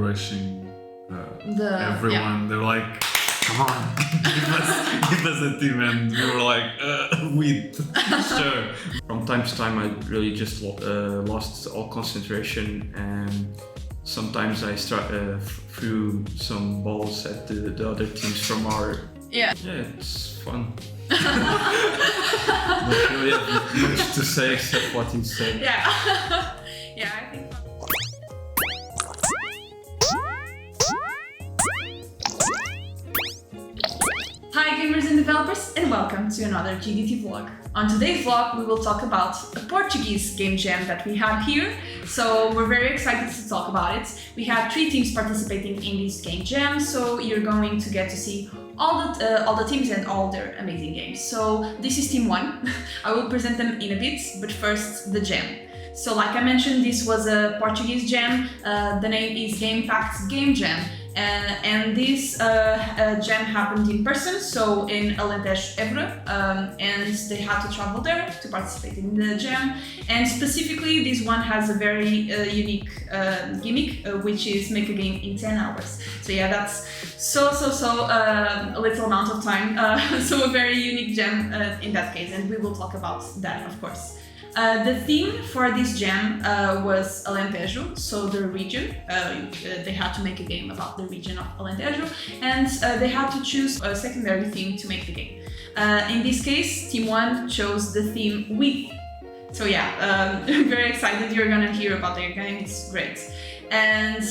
rushing everyone. They're like, come on, give us a team, and we were like, sure. From time to time, I really just lost all concentration, and sometimes I threw some balls at the other teams from our. Yeah, it's fun. Don't really have much to say except what you said. Yeah, I think. Hi gamers and developers, and welcome to another GDT vlog. On today's vlog we will talk about a Portuguese game jam that we have here, so we're very excited to talk about it. We have 3 teams participating in this game jam, so you're going to get to see all the teams and all their amazing games. So this is team 1. I will present them in a bit, but first the jam. So like I mentioned, this was a Portuguese jam. The name is Pact Game Jam. And this jam happened in person, so in Alentejo, and they had to travel there to participate in the jam. And specifically, this one has a very unique gimmick, which is make a game in 10 hours. So yeah, that's so a little amount of time. So a very unique jam in that case, and we will talk about that, of course. The theme for this jam was Alentejo, so the region. They had to make a game about the region of Alentejo, and they had to choose a secondary theme to make the game. In this case, Team 1 chose the theme wheat. So yeah, I'm very excited. You're gonna hear about their game, it's great. And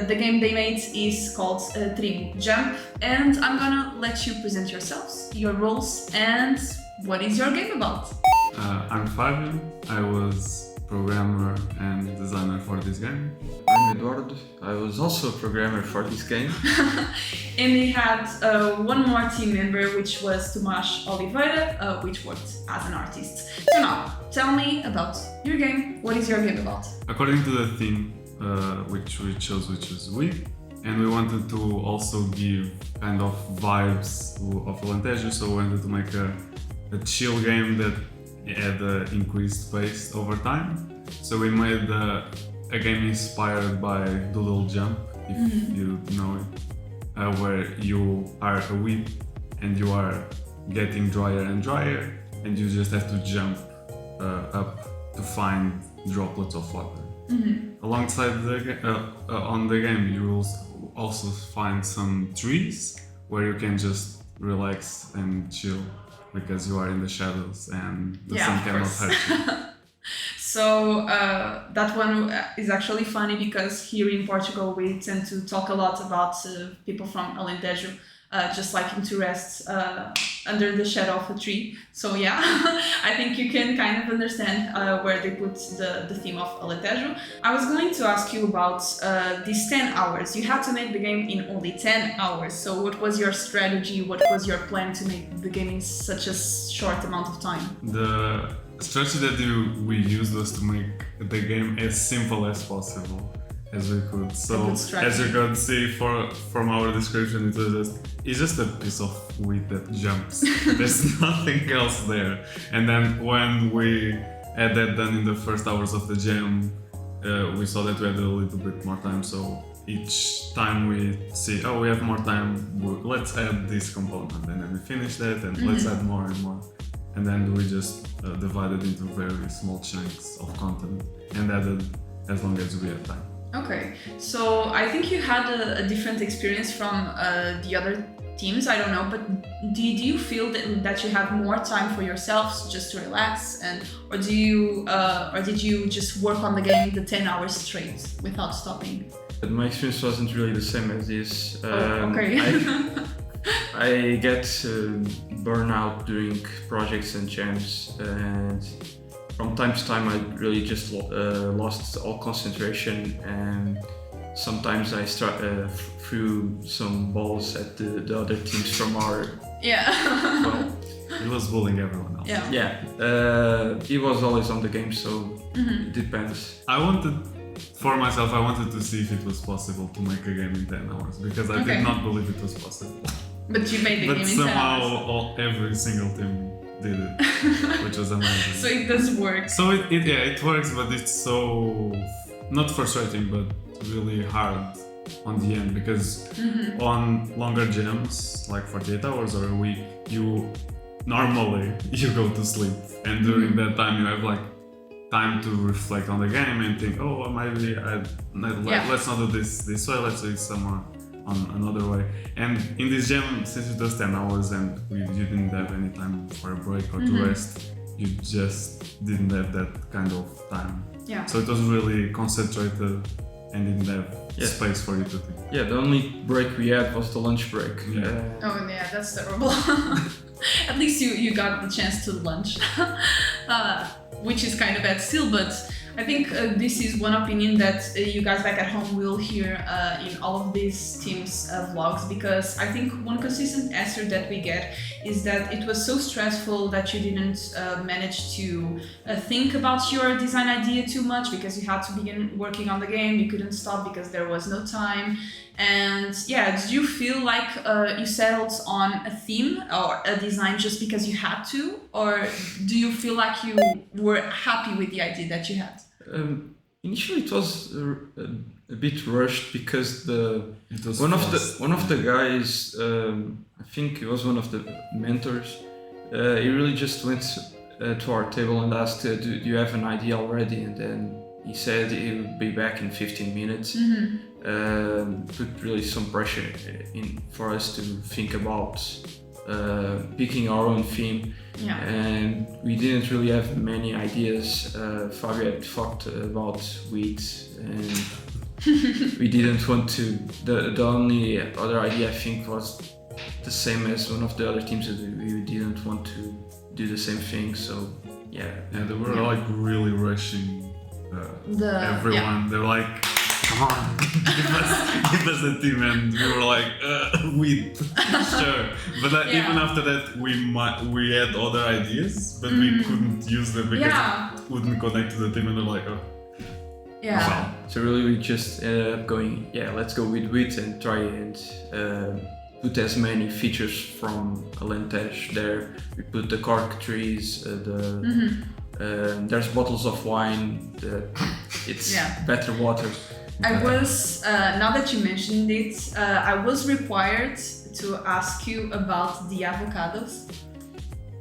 the game they made is called Trigo Jumper, and I'm gonna let you present yourselves, your roles, and what is your game about? I'm Fabio. I was programmer and designer for this game. I'm Eduardo. I was also a programmer for this game. And we had one more team member, which was Tomás Oliveira, which worked as an artist. So now, tell me about your game. What is your game about? According to the theme, which we chose, which is wheat, and we wanted to also give kind of vibes of Alentejo, so we wanted to make a chill game that had increased pace over time. So we made a game inspired by Doodle Jump, if you know it, where you are a whip and you are getting drier and drier, and you just have to jump up to find droplets of water. Alongside on the game, you will also find some trees where you can just relax and chill, because you are in the shadows and the sun cannot hurt you. So that one is actually funny, because here in Portugal we tend to talk a lot about people from Alentejo just liking to rest under the shadow of a tree. So yeah, I think you can kind of understand where they put the theme of Alentejo. I was going to ask you about these 10 hours. You had to make the game in only 10 hours. So what was your strategy? What was your plan to make the game in such a short amount of time? The strategy that we used was to make the game as simple as possible as we could. So as you could see from our description, it's just a piece of wheat that jumps. There's nothing else there. And then when we had that done in the first hours of the jam, we saw that we had a little bit more time. So each time we see, oh, we have more time, let's add this component, and then we finish that, and let's add more and more. And then we just divided into very small chunks of content and added as long as we had time. Okay, so I think you had a different experience from the other teams, I don't know, but did you feel that you have more time for yourselves just to relax, or did you just work on the game the 10 hours straight without stopping? But my experience wasn't really the same as this. Okay. I get burnout during projects and jams, and from time to time I really just lost all concentration, and sometimes I threw some balls at the other teams from our. Yeah. Well, he was bullying everyone else. Yeah. He was always on the game, so it depends. I wanted to see if it was possible to make a game in 10 hours, because I did not believe it was possible. But you made the game in 10 hours. But somehow every single team did it, which was amazing. So it does work. So it works, but it's so not frustrating, but really hard on the end, because on longer jams, like 48 hours or a week, you normally you go to sleep, and during that time you have like time to reflect on the game and think, oh, maybe let's not do this way, let's do it somewhere on another way. And in this jam, since it was 10 hours and you didn't have any time for a break or to rest, you just didn't have that kind of time. Yeah. So it was really concentrated and didn't have space for you to think. Yeah, the only break we had was the lunch break. Yeah. Oh yeah, that's terrible. At least you got the chance to lunch, which is kind of bad still, but I think this is one opinion that you guys back at home will hear in all of these teams' vlogs, because I think one consistent answer that we get is that it was so stressful that you didn't manage to think about your design idea too much, because you had to begin working on the game, you couldn't stop because there was no time. And yeah, did you feel like you settled on a theme or a design just because you had to, or do you feel like you were happy with the idea that you had? Initially, it was a bit rushed because one of the guys, I think he was one of the mentors. He really just went to our table and asked, "Do you have an idea already?" And then he said he would be back in 15 minutes. Put really some pressure in for us to think about picking our own theme. Yeah. And we didn't really have many ideas. Fabio had talked about wheat, and we didn't want to. The only other idea I think was the same as one of the other teams, that we didn't want to do the same thing. So yeah. Yeah, they were like really rushing everyone. They were like, come on, give us a team, and we were like, wheat, sure. But even after that, we had other ideas, but we couldn't use them because it wouldn't connect to the team, and they're like, oh. Yeah. Wow. So really, we just ended up going, let's go with wheat and try and put as many features from Alentejo there. We put the cork trees, there's bottles of wine. It's better water. I was, now that you mentioned it, I was required to ask you about the avocados.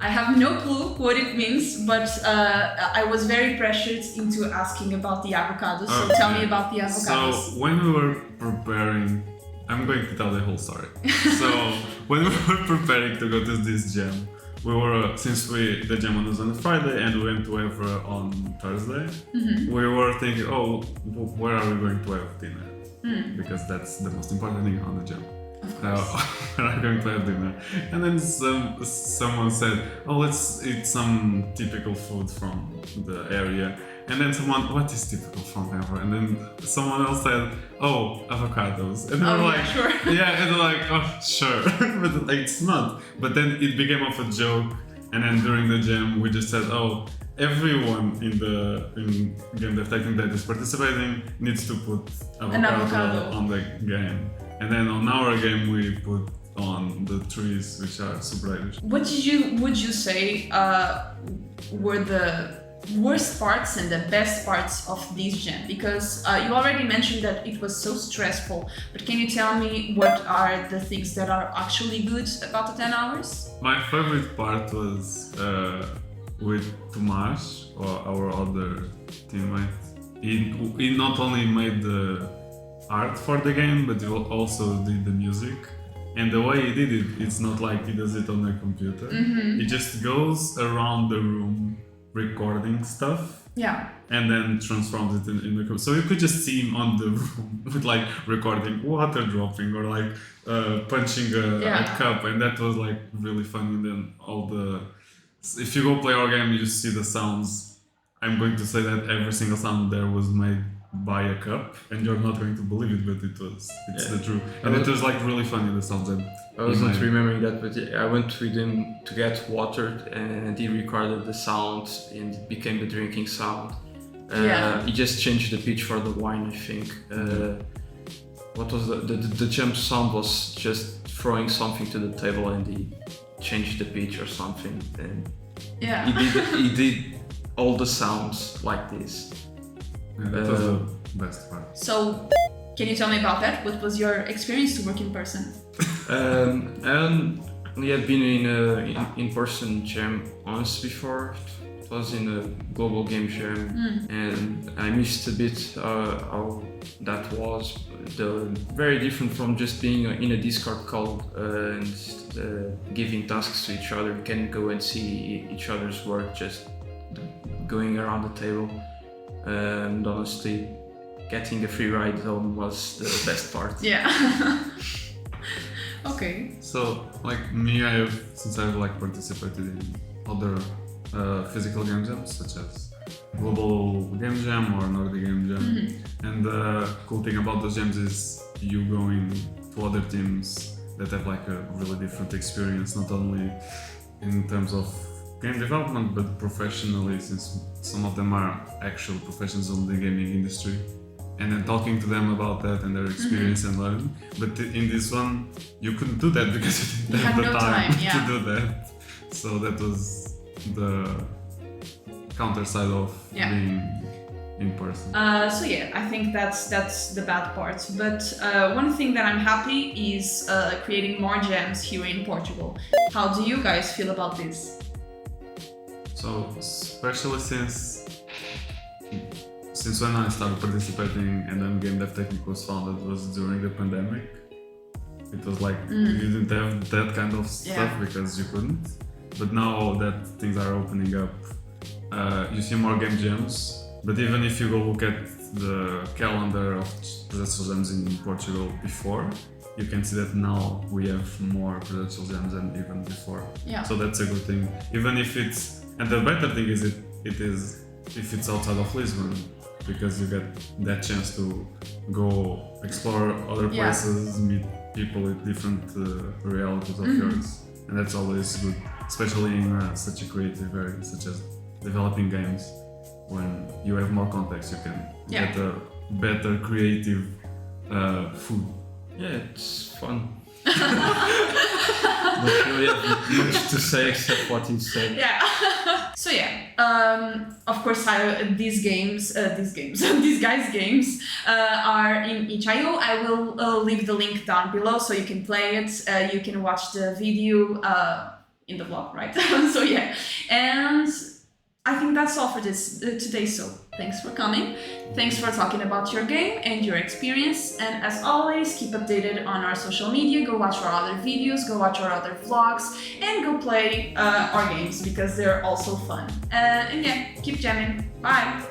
I have no clue what it means, but I was very pressured into asking about the avocados. So tell me about the avocados. So when we were preparing, I'm going to tell the whole story. So when we were preparing to go to this jam, we were, since the jam was on Friday and we went to Evra on Thursday, we were thinking, oh, where are we going to have dinner? Because that's the most important thing on the jam. Where are we going to have dinner? And then someone said, oh, let's eat some typical food from the area. And then someone, what is typical from Evra? And then someone else said, oh, avocados. And they were like, sure. Yeah, and they're like, oh, sure. But it's not. But then it became of a joke. And then during the jam, we just said, oh, everyone in GameDev Técnico that is participating needs to put avocado on the game. And then on our game, we put on the trees, which are super Irish. What would you say were the worst parts and the best parts of this jam? Because you already mentioned that it was so stressful, but can you tell me what are the things that are actually good about the 10 hours? My favorite part was with Tomas, or our other teammate. He not only made the art for the game, but he also did the music. And the way he did it, it's not like he does it on the computer. He just goes around the room recording stuff, and then transforms it in the computer. So you could just see him on the room with like recording water dropping or like punching a cup, and that was like really fun. And then if you go play our game, you just see the sounds. I'm going to say that every single sound there was made by a cup, and you're not going to believe it, but it's the truth. And it was like really funny, the sounds that I wasn't remembering that, but I went with him to get water, and he recorded the sound, and it became the drinking sound. He just changed the pitch for the wine, I think. What was the jump sound was just throwing something to the table, and he changed the pitch or something. And he did all the sounds like this. Yeah, that was the best part. So Can you tell me about that? What was your experience to work in person? I only had been in a in-person jam once before. It was in a global game jam, and I missed a bit how that was. Very different from just being in a Discord call and giving tasks to each other. You can go and see each other's work just going around the table. And honestly, getting a free ride home was the best part. Yeah. Okay. So, like me, since I've like participated in other physical game jams such as Global Game Jam or Nordic Game Jam, and the cool thing about those jams is you going to other teams that have like a really different experience, not only in terms of game development but professionally, since some of them are actual professionals in the gaming industry, and then talking to them about that and their experience and learning. But in this one, you couldn't do that because you didn't have the time to do that. So that was the counter side of being in person. So yeah, I think that's the bad part. But one thing that I'm happy is creating more jams here in Portugal. How do you guys feel about this? So especially since when I started participating and then GameDev Técnico was founded was during the pandemic. It was like you didn't have that kind of stuff because you couldn't. But now that things are opening up, you see more game jams. But even if you go look at the calendar of production jams in Portugal before, you can see that now we have more production jams than even before. Yeah. So that's a good thing. Even if and the better thing is it is if it's outside of Lisbon, because you get that chance to go explore other places, meet people with different realities of yours, and that's always good, especially in such a creative area such as developing games. When you have more context, you can get a better creative food. Yeah, it's fun. Don't really have much to say except what you said. Yeah. So of course, these guys' games are in itch.io. I will leave the link down below so you can play it. You can watch the video in the vlog, right? So yeah, and I think that's all for this today. So thanks for coming. Thanks for talking about your game and your experience. And as always, keep updated on our social media. Go watch our other videos, go watch our other vlogs, and go play our games because they're also fun. And yeah, keep jamming. Bye.